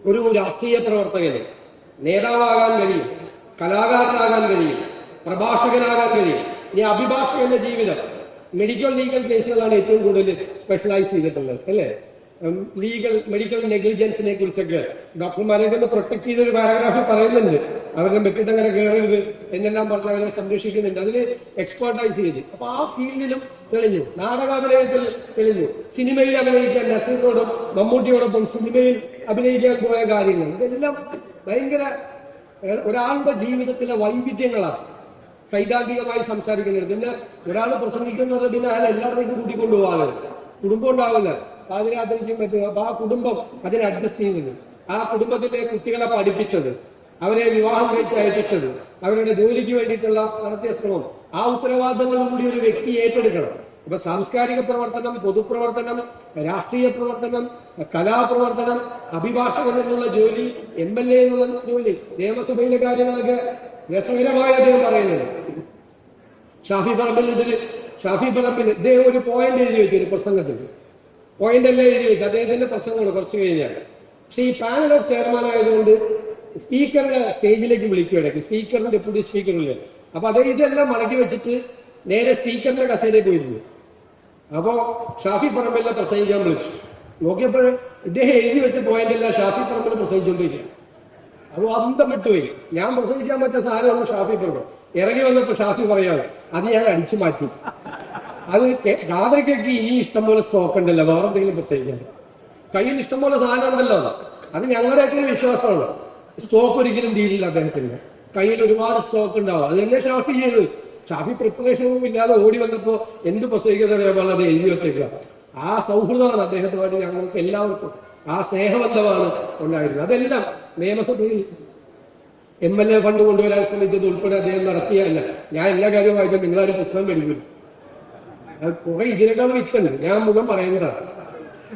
ഒരു രാഷ്ട്രീയ പ്രവർത്തകന് നേതാവാകാൻ കഴിയും, കലാകാരനാകാൻ കഴിയും, പ്രഭാഷകനാകാൻ കഴിയും. ഇനി അഭിഭാഷകന്റെ ജീവിതം മെഡിക്കൽ ലീഗൽ കേസുകളാണ് ഏറ്റവും കൂടുതൽ സ്പെഷ്യലൈസ് ചെയ്തിട്ടുള്ളത്, അല്ലേ? മെഡിക്കൽ നെഗ്ലിജൻസിനെ കുറിച്ചൊക്കെ ഡോക്ടർമാരെ കൊണ്ട് പ്രൊട്ടക്ട് ചെയ്ത ഒരു പാരഗ്രാഫിൽ പറയുന്നുണ്ട്. അവരുടെ മെക്കിട്ട് അങ്ങനെ കയറരുത് എന്നെല്ലാം പറഞ്ഞ് അവരെ സംരക്ഷിക്കുന്നുണ്ട്. അതിന് എക്സ്പേർട്ടൈസ് ചെയ്ത്. അപ്പൊ ആ ഫീൽഡിലും തെളിഞ്ഞു, നാടകാഭിനയത്തിൽ തെളിഞ്ഞു. സിനിമയിൽ അഭിനയിക്കാൻ നസീറിനോടും മമ്മൂട്ടിയോടൊപ്പം സിനിമയിൽ അഭിനയിക്കാൻ പോയ കാര്യങ്ങൾ, ഇതെല്ലാം ഭയങ്കര ഒരാളുടെ ജീവിതത്തിലെ വൈവിധ്യങ്ങളാണ്. സൈദ്ധാന്തികമായി സംസാരിക്കുന്നത്. പിന്നെ ഒരാൾ പ്രസംഗിക്കുന്നത് പിന്നെ അയാൾ എല്ലാവരുടെയും കൂട്ടിക്കൊണ്ടുപോകാതെ കുടുംബം ഉണ്ടാവില്ല, പാതിരാത്രിക്കും പറ്റും. അപ്പൊ ആ കുടുംബം അതിനെ അഡ്ജസ്റ്റ് ചെയ്യുന്നത്, ആ കുടുംബത്തിലെ കുട്ടികളെ പഠിപ്പിച്ചത്, അവരെ വിവാഹം കഴിച്ച് അയപ്പിച്ചത്, അവരുടെ ജോലിക്ക് വേണ്ടിയിട്ടുള്ള നടത്തിയ ശ്രമം, ആ ഉത്തരവാദിത്തങ്ങളും കൂടി ഒരു വ്യക്തി ഏറ്റെടുക്കണം. അപ്പൊ സാംസ്കാരിക പ്രവർത്തനം, പൊതുപ്രവർത്തനം, രാഷ്ട്രീയ പ്രവർത്തനം, കലാപ്രവർത്തനം, അഭിഭാഷകൻ എന്നുള്ള ജോലി, MLA എന്നുള്ള ജോലി, നിയമസഭയിലെ കാര്യങ്ങളൊക്കെ രസകരമായ അദ്ദേഹം പറയുന്നത്. ഷാഫി പറമ്പിൽ ഇദ്ദേഹം ഒരു പോയിന്റ് എഴുതി വെച്ചു, ഒരു പ്രസംഗത്തിൽ പോയിന്റ് എല്ലാം എഴുതി വെച്ചു. അദ്ദേഹത്തിന്റെ പ്രസംഗങ്ങൾ കുറച്ച് കഴിഞ്ഞാൽ. പക്ഷെ ഈ പാനൽ ഓഫ് ചെയർമാൻ ആയതുകൊണ്ട് സ്പീക്കറുടെ സ്റ്റേജിലേക്ക് വിളിക്കുകയാണ്, സ്പീക്കറിന്റെ ഡെപ്യൂട്ടി സ്പീക്കറില്ലേ. അപ്പൊ അദ്ദേഹം ഇതെല്ലാം മടക്കി വെച്ചിട്ട് നേരെ സ്പീക്കറിന്റെ കസേരയിൽ പോയിരുന്നു. അപ്പോ ഷാഫി പറമ്പിലെ പ്രസംഗിക്കാൻ വിളിച്ചു. നോക്കിയപ്പോൾ ഇദ്ദേഹം എഴുതി വെച്ച പോയിന്റ് എല്ലാം ഷാഫി പറമ്പിൽ പ്രസംഗിച്ചുകൊണ്ടിരിക്കുക. അപ്പൊ അന്തം വിട്ടുപോയി. ഞാൻ പ്രസംഗിക്കാൻ പറ്റിയ സാധനമാണ് ഷാഫി പറമ്പ്. ഇറങ്ങി വന്നപ്പോ ഷാഫി പറയാതെ അത് ഞാൻ അടിച്ചു മാറ്റി. അത് രാത്രിക്കൊക്കെ ഇനി ഇഷ്ടംപോലെ സ്റ്റോക്ക് ഉണ്ടല്ലോ, വേറെ എന്തെങ്കിലും പ്രസംഗിക്കാൻ. കയ്യിൽ ഇഷ്ടംപോലെ സാധനം ഉണ്ടല്ലോ, അത് ഞങ്ങളുടെയൊക്കെ വിശ്വാസമാണ്. സ്റ്റോക്ക് ഒരിക്കലും തീരില്ല അദ്ദേഹത്തിന്. കയ്യിൽ ഒരുപാട് സ്റ്റോക്ക് ഉണ്ടാവും. അത് തന്നെ ഷാഫി ചെയ്ത്. ഷാഫി പ്രിപ്പറേഷനും ഇല്ലാതെ ഓടി വന്നപ്പോ എന്ത് പ്രസംഗിക്കുന്നത് അത് എഴുതി വെച്ചേക്കുക. ആ സൗഹൃദമാണ് അദ്ദേഹത്തുമായിട്ട് ഞങ്ങൾക്ക് എല്ലാവർക്കും, ആ സ്നേഹബന്ധമാണ് ഉണ്ടായിരുന്നത്. അതെല്ലാം നിയമസഭയിൽ MLA ഫണ്ട് കൊണ്ടുവരാൻ ശ്രമിച്ചത് ഉൾപ്പെടെ അദ്ദേഹം നടത്തിയല്ല. ഞാൻ എല്ലാ കാര്യവും വായിച്ചാൽ നിങ്ങളൊരു പുസ്തകം മേടിക്കും. അത് കുറെ ഇതിനേക്കാൾ വിറ്റുണ്ട്, ഞാൻ മുഖം പറയുന്നതാണ്.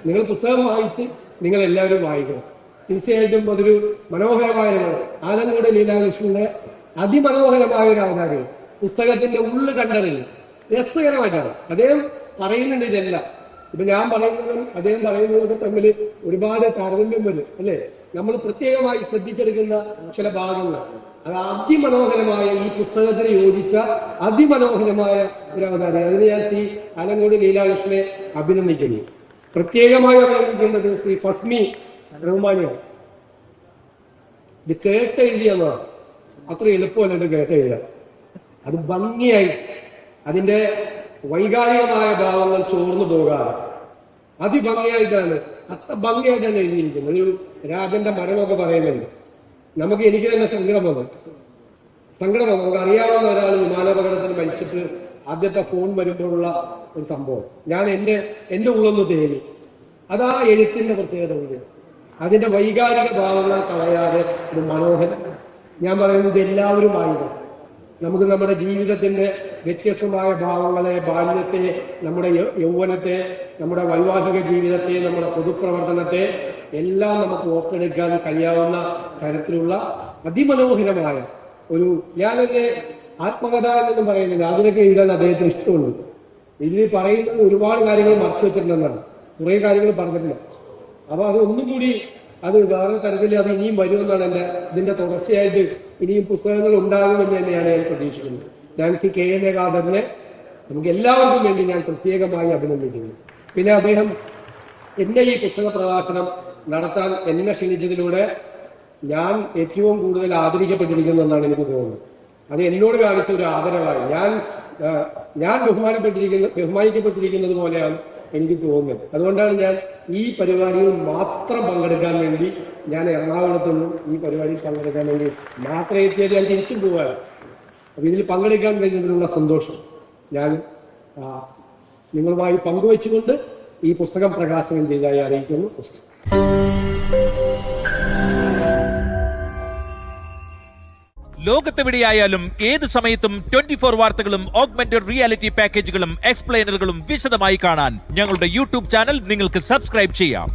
നിങ്ങൾ പുസ്തകം വായിച്ച് നിങ്ങൾ എല്ലാവരും വായിക്കണം. തീർച്ചയായിട്ടും അതൊരു മനോഹരമായ ആലങ്കോട് ലീലാകൃഷ്ണന്റെ അതിമനോഹരമായ ഒരു അവതാരം. പുസ്തകത്തിന്റെ ഉള്ളു കണ്ടറില്ല, രസകരമായിട്ടാണ് അദ്ദേഹം പറയുന്നുണ്ട്. ഇതെല്ലാം ഇപ്പൊ ഞാൻ പറയുന്നതും അദ്ദേഹം പറയുന്നതൊക്കെ തമ്മിൽ ഒരുപാട് താരതമ്യം വരും, അല്ലെ? നമ്മൾ പ്രത്യേകമായി ശ്രദ്ധിച്ചെടുക്കുന്ന ചില ഭാഗങ്ങൾ, അത് അതിമനോഹരമായ ഈ പുസ്തകത്തിന് യോജിച്ച അതിമനോഹരമായ ഒരു അവതാരം. അതിന് ഞാൻ ശ്രീ ആലങ്കോട് ലീലാകൃഷ്ണനെ അഭിനന്ദിക്കുന്നു. പ്രത്യേകമായി അഭിനന്ദിക്കുന്നത് ശ്രീ ഫസ്മി റഹ്മാനെയാണ്. ഇത് കേട്ടെഴുതിയെന്നാണ്, അത്ര എളുപ്പമല്ല ഇത് കേട്ടെഴുതാൻ. അത് ഭംഗിയായി അതിന്റെ വൈകാരികമായ ഭാവങ്ങൾ ചോർന്നു പോകാതെ അതിഭംഗിയായിട്ടാണ്, അത്ര ഭംഗിയായിട്ടാണ് എഴുതിയിരിക്കുന്നത്. ഒരു രാജന്റെ മരണമൊക്കെ പറയുന്നുണ്ട്. എനിക്ക് തന്നെ സങ്കടം വന്നു. നമുക്ക് അറിയാവുന്ന ഒരാൾ വിമാനാപകടത്തിൽ മരിച്ചിട്ട് ആദ്യത്തെ ഫോൺ വരുമ്പോഴുള്ള ഒരു സംഭവം ഞാൻ എന്റെ ഉള്ളൊന്ന് തേടി. അതാ എഴുത്തിന്റെ പ്രത്യേകത ഉണ്ട്. അതിന്റെ വൈകാരിക ഭാവങ്ങൾ കളയാതെ ഒരു മനോഹരം. ഞാൻ പറയുന്നത് എല്ലാവരും ആയിരുന്നു. നമുക്ക് നമ്മുടെ ജീവിതത്തിന്റെ വ്യത്യസ്തമായ ഭാവങ്ങളെ, ബാല്യത്തെ, നമ്മുടെ യൗവനത്തെ, നമ്മുടെ വൈവാഹിക ജീവിതത്തെ, നമ്മുടെ പൊതുപ്രവർത്തനത്തെ എല്ലാം നമുക്ക് ഓർത്തെടുക്കാൻ കഴിയാവുന്ന തരത്തിലുള്ള അതിമനോഹരമായ ഒരു, ഞാനെന്റെ ആത്മകഥ എന്നൊന്നും പറയുന്നില്ല, അതിനൊക്കെ എഴുതാൻ അദ്ദേഹത്തിന് ഇഷ്ടമുണ്ട്. ഇതിൽ പറയുന്നത് ഒരുപാട് കാര്യങ്ങൾ മറച്ചു വെച്ചിട്ടുണ്ടെന്നാണ്, കുറെ കാര്യങ്ങൾ പറഞ്ഞിട്ടില്ല. അപ്പൊ അത് ഒന്നും കൂടി അത് വേറെ തരത്തിൽ അത് ഇനിയും വരുമെന്നാണ് ഇതിന്റെ തുടർച്ചയായിട്ട് ഇനിയും പുസ്തകങ്ങൾ ഉണ്ടാകുമെന്ന് തന്നെയാണ് ഞാൻ പ്രതീക്ഷിക്കുന്നത്. ഞാൻ ശ്രീ KN ഖാദറിനെ നമുക്ക് എല്ലാവർക്കും വേണ്ടി ഞാൻ പ്രത്യേകമായി അഭിനന്ദിക്കുന്നു. പിന്നെ അദ്ദേഹം എന്നെ ഈ പുസ്തക പ്രകാശനം നടത്താൻ എന്നെ ക്ഷണിച്ചതിലൂടെ ഞാൻ ഏറ്റവും കൂടുതൽ ആദരിക്കപ്പെട്ടിരിക്കുന്നു എനിക്ക് തോന്നുന്നത്. അത് എന്നോട് കാണിച്ച ഒരു ആദരവായി ഞാൻ ബഹുമാനിക്കപ്പെട്ടിരിക്കുന്നത് പോലെയാണ് എനിക്ക് തോന്നുന്നത്. അതുകൊണ്ടാണ് ഞാൻ ഈ പരിപാടിയിൽ മാത്രം പങ്കെടുക്കാൻ വേണ്ടി ഞാൻ എറണാകുളത്ത് നിന്നും ഈ പരിപാടിയിൽ പങ്കെടുക്കാൻ വേണ്ടി മാത്രം എത്തിയത്. ഞാൻ തിരിച്ചും പോവുകയാണ്. അപ്പൊ ഇതിൽ പങ്കെടുക്കാൻ കഴിഞ്ഞതിനുള്ള സന്തോഷം ഞാൻ നിങ്ങളുമായി പങ്കുവെച്ചുകൊണ്ട് ഈ പുസ്തകം പ്രകാശനം ചെയ്തതായി അറിയിക്കുന്നു. ലോകത്തെവിടെയായാലും ഏത് സമയത്തും 24 വാർത്തകളും ഓഗ്മെന്റഡ് റിയാലിറ്റി പാക്കേജുകളും എക്സ്പ്ലെയിനറുകളും വിശദമായി കാണാൻ ഞങ്ങളുടെ യൂട്യൂബ് ചാനൽ നിങ്ങൾക്ക് സബ്സ്ക്രൈബ് ചെയ്യാം.